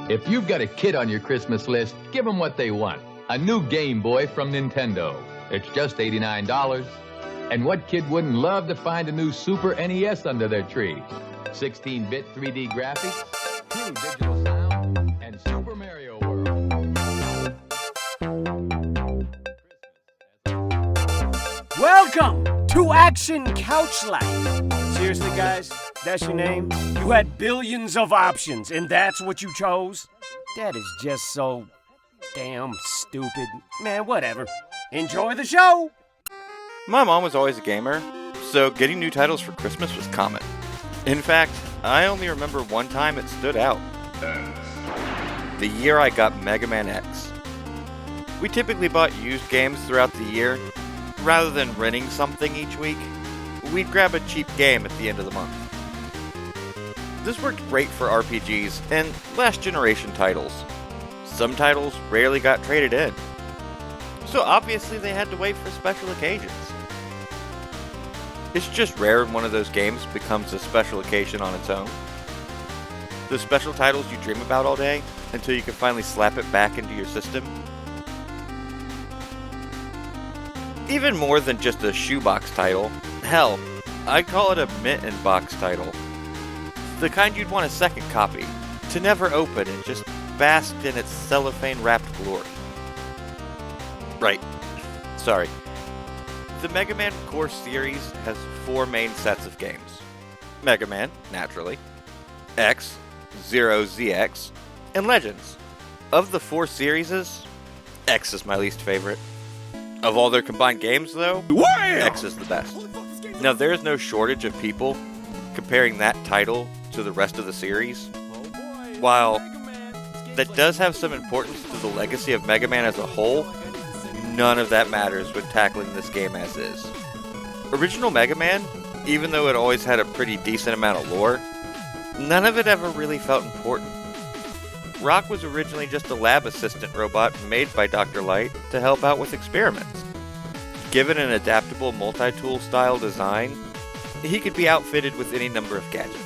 If you've got a kid on your Christmas list, give them what they want. A new Game Boy from Nintendo. It's just $89. And what kid wouldn't love to find a new Super NES under their tree? 16-bit 3D graphics, true digital sound, and Super Mario World. Welcome to Action Couch Life. Seriously, guys, that's your name? You had billions of options, and that's what you chose? That is just so damn stupid. Man, whatever. Enjoy the show! My mom was always a gamer, so getting new titles for Christmas was common. In fact, I only remember one time it stood out. The year I got Mega Man X. We typically bought used games throughout the year. Rather than renting something each week, we'd grab a cheap game at the end of the month. This worked great for RPGs and last generation titles. Some titles rarely got traded in, so obviously they had to wait for special occasions. It's just rare when one of those games becomes a special occasion on its own. The special titles you dream about all day until you can finally slap it back into your system. Even more than just a shoebox title. Hell, I'd call it a mitten box title. The kind you'd want a second copy, to never open and just bask in its cellophane-wrapped glory. Right. Sorry. The Mega Man core series has 4 main sets of games. Mega Man, naturally, X, Zero, ZX, and Legends. Of the 4 series, X is my least favorite. Of all their combined games, though, Wham! X is the best. Now, there is no shortage of people comparing that title to the rest of the series. While that does have some importance to the legacy of Mega Man as a whole, none of that matters when tackling this game as is. Original Mega Man, even though it always had a pretty decent amount of lore, none of it ever really felt important. Rock was originally just a lab assistant robot made by Dr. Light to help out with experiments. Given an adaptable multi-tool style design, he could be outfitted with any number of gadgets.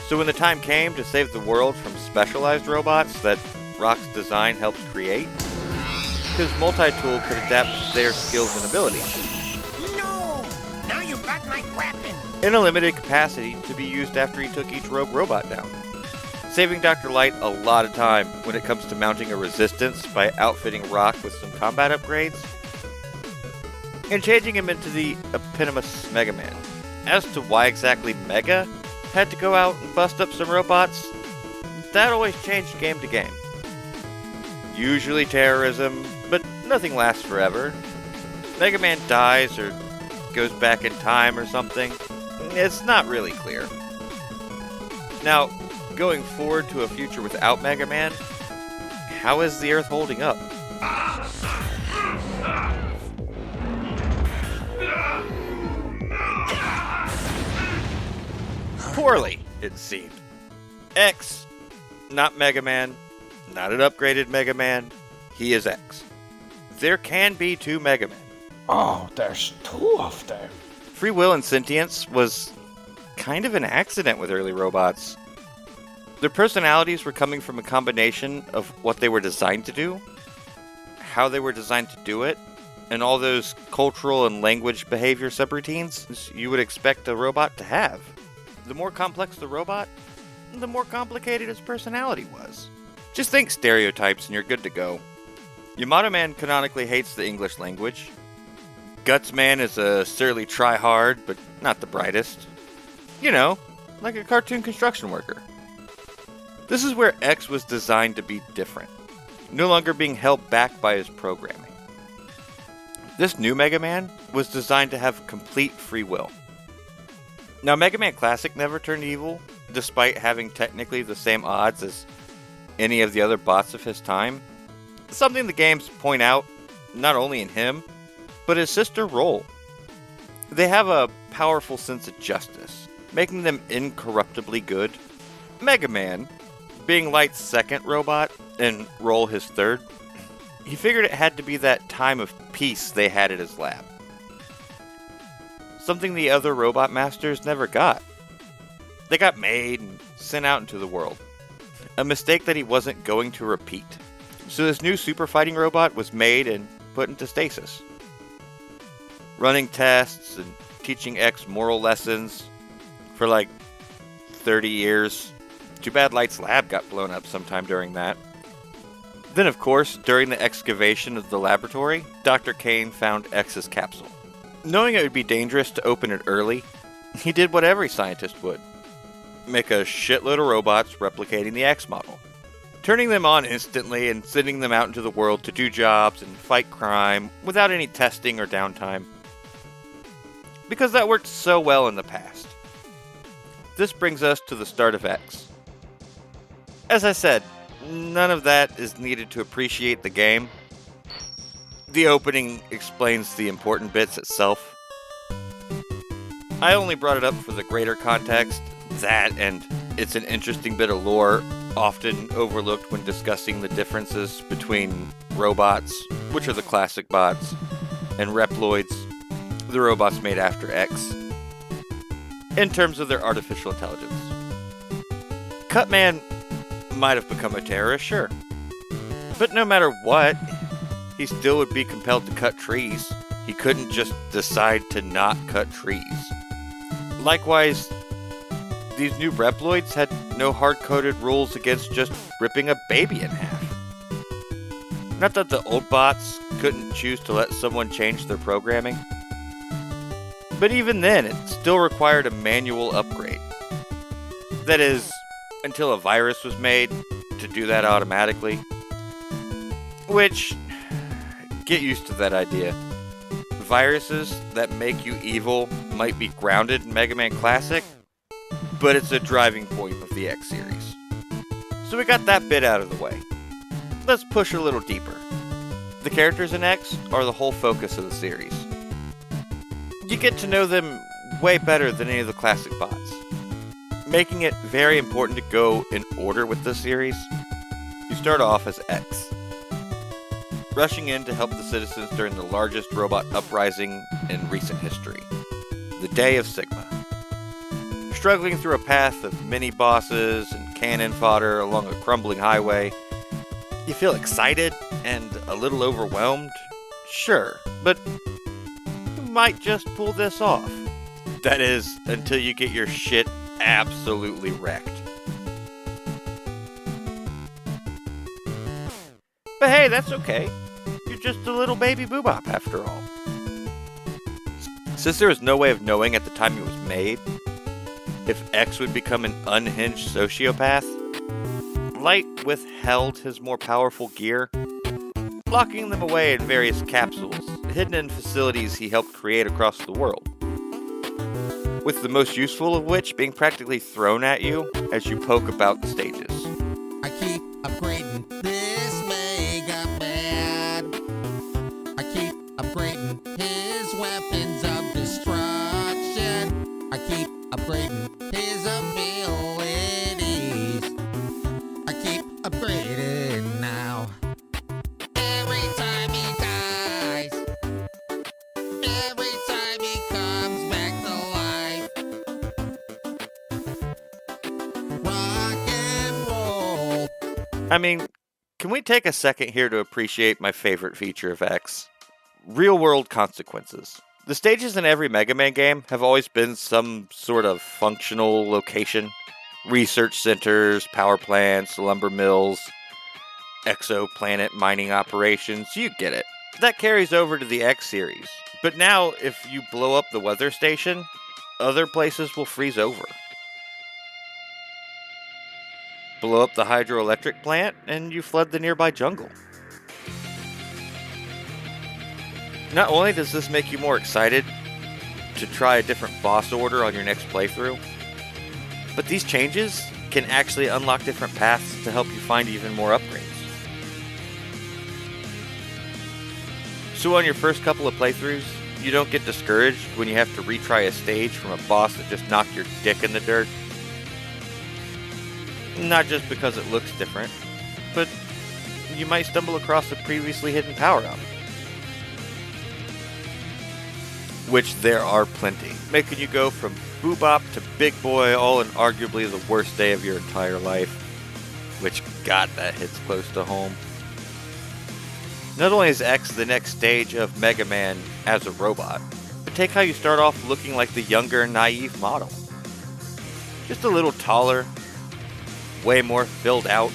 So when the time came to save the world from specialized robots that Rock's design helped create, his multi-tool could adapt to their skills and abilities. No! Now you got my weapon! In a limited capacity to be used after he took each rogue robot down. Saving Dr. Light a lot of time when it comes to mounting a resistance by outfitting Rock with some combat upgrades, and changing him into the eponymous Mega Man. As to why exactly Mega had to go out and bust up some robots, that always changed game to game. Usually terrorism, but nothing lasts forever. Mega Man dies or goes back in time or something. It's not really clear. Now, going forward to a future without Mega Man, how is the Earth holding up? Poorly, it seemed. X, not Mega Man, not an upgraded Mega Man, he is X. There can be 2 Mega Men. Oh, there's 2 of them. Free will and sentience was kind of an accident with early robots. Their personalities were coming from a combination of what they were designed to do, how they were designed to do it, and all those cultural and language behavior subroutines you would expect a robot to have. The more complex the robot, the more complicated its personality was. Just think stereotypes and you're good to go. Yamato Man canonically hates the English language. Guts Man is a surly try-hard, but not the brightest. You know, like a cartoon construction worker. This is where X was designed to be different, no longer being held back by his programming. This new Mega Man was designed to have complete free will. Now, Mega Man Classic never turned evil, despite having technically the same odds as any of the other bots of his time. Something the games point out, not only in him, but his sister Roll. They have a powerful sense of justice, making them incorruptibly good. Mega Man, being Light's second robot, and Roll his third, he figured it had to be that time of peace they had at his lab. Something the other robot masters never got. They got made and sent out into the world. a mistake that he wasn't going to repeat. So this new super fighting robot was made and put into stasis. Running tests and teaching X moral lessons for like 30 years. Too bad Light's lab got blown up sometime during that. Then, of course, during the excavation of the laboratory, Dr. Kane found X's capsule. Knowing it would be dangerous to open it early, he did what every scientist would. Make a shitload of robots replicating the X model. Turning them on instantly and sending them out into the world to do jobs and fight crime without any testing or downtime. Because that worked so well in the past. This brings us to the start of X. As I said, none of that is needed to appreciate the game. The opening explains the important bits itself. I only brought it up for the greater context, that and it's an interesting bit of lore, often overlooked when discussing the differences between robots, which are the classic bots, and Reploids, the robots made after X, in terms of their artificial intelligence. Cutman might have become a terrorist, sure. But no matter what, he still would be compelled to cut trees. He couldn't just decide to not cut trees. Likewise, these new Reploids had no hard-coded rules against just ripping a baby in half. Not that the old bots couldn't choose to let someone change their programming. But even then, it still required a manual upgrade. That is, until a virus was made to do that automatically. Which, get used to that idea. Viruses that make you evil might be grounded in Mega Man Classic, but it's a driving point of the X series. So we got that bit out of the way. Let's push a little deeper. The characters in X are the whole focus of the series. You get to know them way better than any of the classic bots, making it very important to go in order with the series. You start off as X, rushing in to help the citizens during the largest robot uprising in recent history, the Day of Sigma. Struggling through a path of mini-bosses and cannon fodder along a crumbling highway, you feel excited and a little overwhelmed? Sure, but you might just pull this off. That is, until you get your shit absolutely wrecked. But hey, that's okay. You're just a little baby boobop after all. Since there was no way of knowing at the time it was made if X would become an unhinged sociopath, Light withheld his more powerful gear, locking them away in various capsules, hidden in facilities he helped create across the world. With the most useful of which being practically thrown at you as you poke about the stages. I keep upgrading this Mega Man. I keep upgrading his weapons of destruction. I keep upgrading his abilities. I keep upgrading now. Every time he dies, every time he comes back to life. Rock and roll. I mean, can we take a second here to appreciate my favorite feature of X? Real-world consequences. The stages in every Mega Man game have always been some sort of functional location. Research centers, power plants, lumber mills, exoplanet mining operations, you get it. That carries over to the X series. But now, if you blow up the weather station, other places will freeze over. Blow up the hydroelectric plant, and you flood the nearby jungle. Not only does this make you more excited to try a different boss order on your next playthrough, but these changes can actually unlock different paths to help you find even more upgrades. So on your first couple of playthroughs, you don't get discouraged when you have to retry a stage from a boss that just knocked your dick in the dirt. Not just because it looks different, but you might stumble across a previously hidden power-up. Which there are plenty, making you go from boobop to big boy all in arguably the worst day of your entire life, which, God, that hits close to home. Not only is X the next stage of Mega Man as a robot, but take how you start off looking like the younger, naive model. Just a little taller, way more filled out.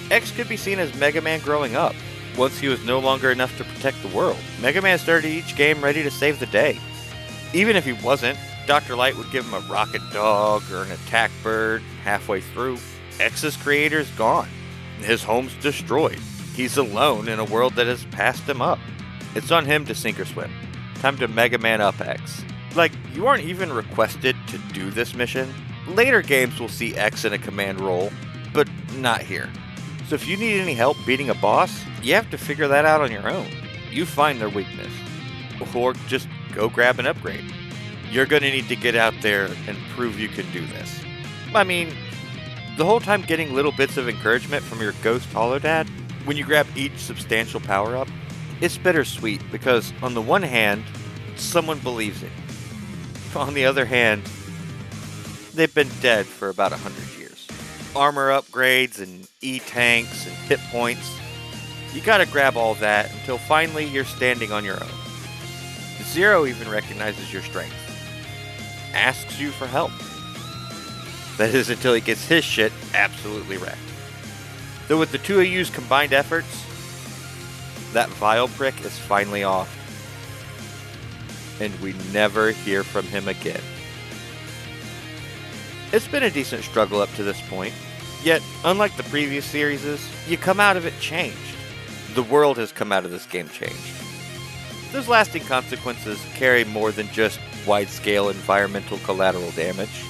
X could be seen as Mega Man growing up. Once he was no longer enough to protect the world, Mega Man started each game ready to save the day. Even if he wasn't, Dr. Light would give him a rocket dog or an attack bird halfway through. X's creator is gone. His home's destroyed. He's alone in a world that has passed him up. It's on him to sink or swim. Time to Mega Man up X. Like, you aren't even requested to do this mission. Later games will see X in a command role, but not here. So if you need any help beating a boss, you have to figure that out on your own. You find their weakness. Or just go grab an upgrade. You're gonna need to get out there and prove you can do this. I mean, the whole time getting little bits of encouragement from your ghost holodad, when you grab each substantial power-up, it's bittersweet because, on the one hand, someone believes it. On the other hand, they've been dead for about 100 years. Armor upgrades and E-tanks and hit points. You gotta grab all that until finally you're standing on your own. Zero even recognizes your strength. Asks you for help. That is until he gets his shit absolutely wrecked. Though with the two of you's combined efforts, that vile prick is finally off. And we never hear from him again. It's been a decent struggle up to this point, yet unlike the previous series, you come out of it changed. The world has come out of this game changed. Those lasting consequences carry more than just wide-scale environmental collateral damage.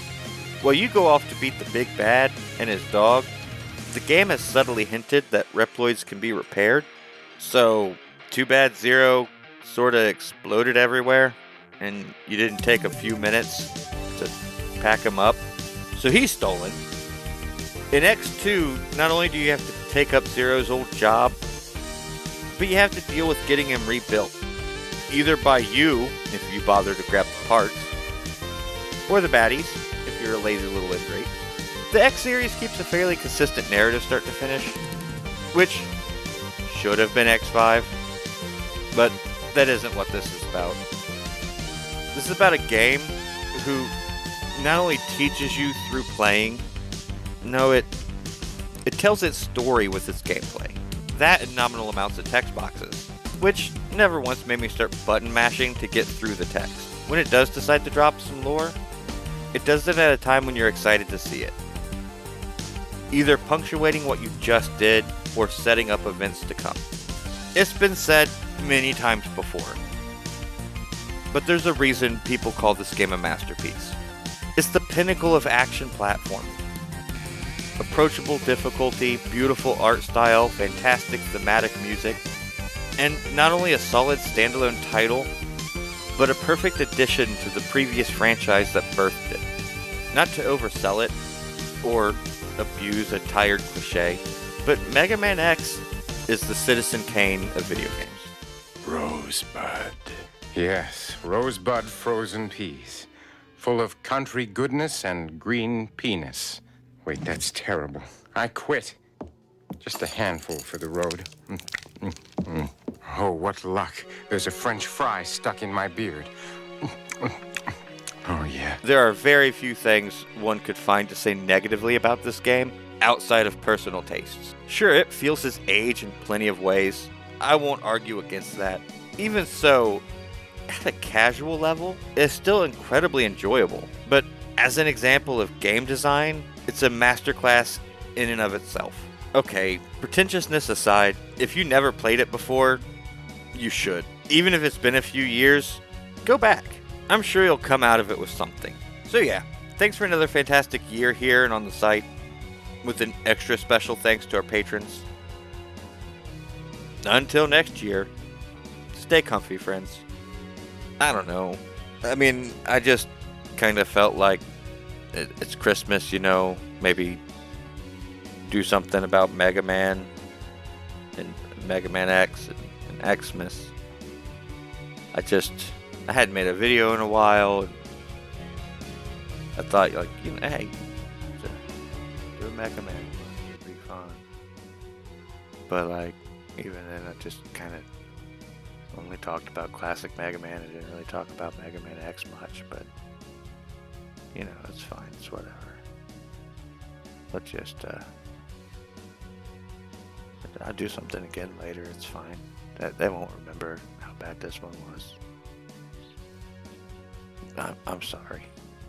While you go off to beat the big bad and his dog, the game has subtly hinted that Reploids can be repaired. So, too bad Zero sorta exploded everywhere, and you didn't take a few minutes to pack him up. So he's stolen. In X2, not only do you have to take up Zero's old job, but you have to deal with getting him rebuilt. Either by you, if you bother to grab the parts, or the baddies, if you're a lazy little ingrate. The X series keeps a fairly consistent narrative start to finish, which should have been X5, but that isn't what this is about. This is about a game who not only teaches you through playing, no, it tells its story with its gameplay. That and nominal amounts of text boxes, which never once made me start button mashing to get through the text. When it does decide to drop some lore, it does it at a time when you're excited to see it. Either punctuating what you just did, or setting up events to come. It's been said many times before, but there's a reason people call this game a masterpiece. It's the pinnacle of action platforming. Approachable difficulty, beautiful art style, fantastic thematic music, and not only a solid standalone title, but a perfect addition to the previous franchise that birthed it. Not to oversell it, or abuse a tired cliche, but Mega Man X is the Citizen Kane of video games. Rosebud. Yes, rosebud frozen peas. Full of country goodness and green penis. Wait, that's terrible. I quit. Just a handful for the road. Oh, what luck. There's a French fry stuck in my beard. Oh, yeah. There are very few things one could find to say negatively about this game, outside of personal tastes. Sure, it feels its age in plenty of ways. I won't argue against that. Even so, at a casual level, it's still incredibly enjoyable. But as an example of game design, it's a masterclass in and of itself. Okay, pretentiousness aside, if you never played it before, you should. Even if it's been a few years, go back. I'm sure you'll come out of it with something. So yeah, thanks for another fantastic year here and on the site, with an extra special thanks to our patrons. Until next year, stay comfy, friends. I don't know. I mean, I just kind of felt like it's Christmas, you know, maybe do something about Mega Man and Mega Man X and Xmas. I hadn't made a video in a while. And I thought, like, you know, hey, do a Mega Man. It'd be fun. But like, even then, I just kind of only talked about classic Mega Man. I didn't really talk about Mega Man X much, but you know, it's fine. It's whatever. Let's just I'll do something again later. It's fine. They won't remember how bad this one was. I'm sorry.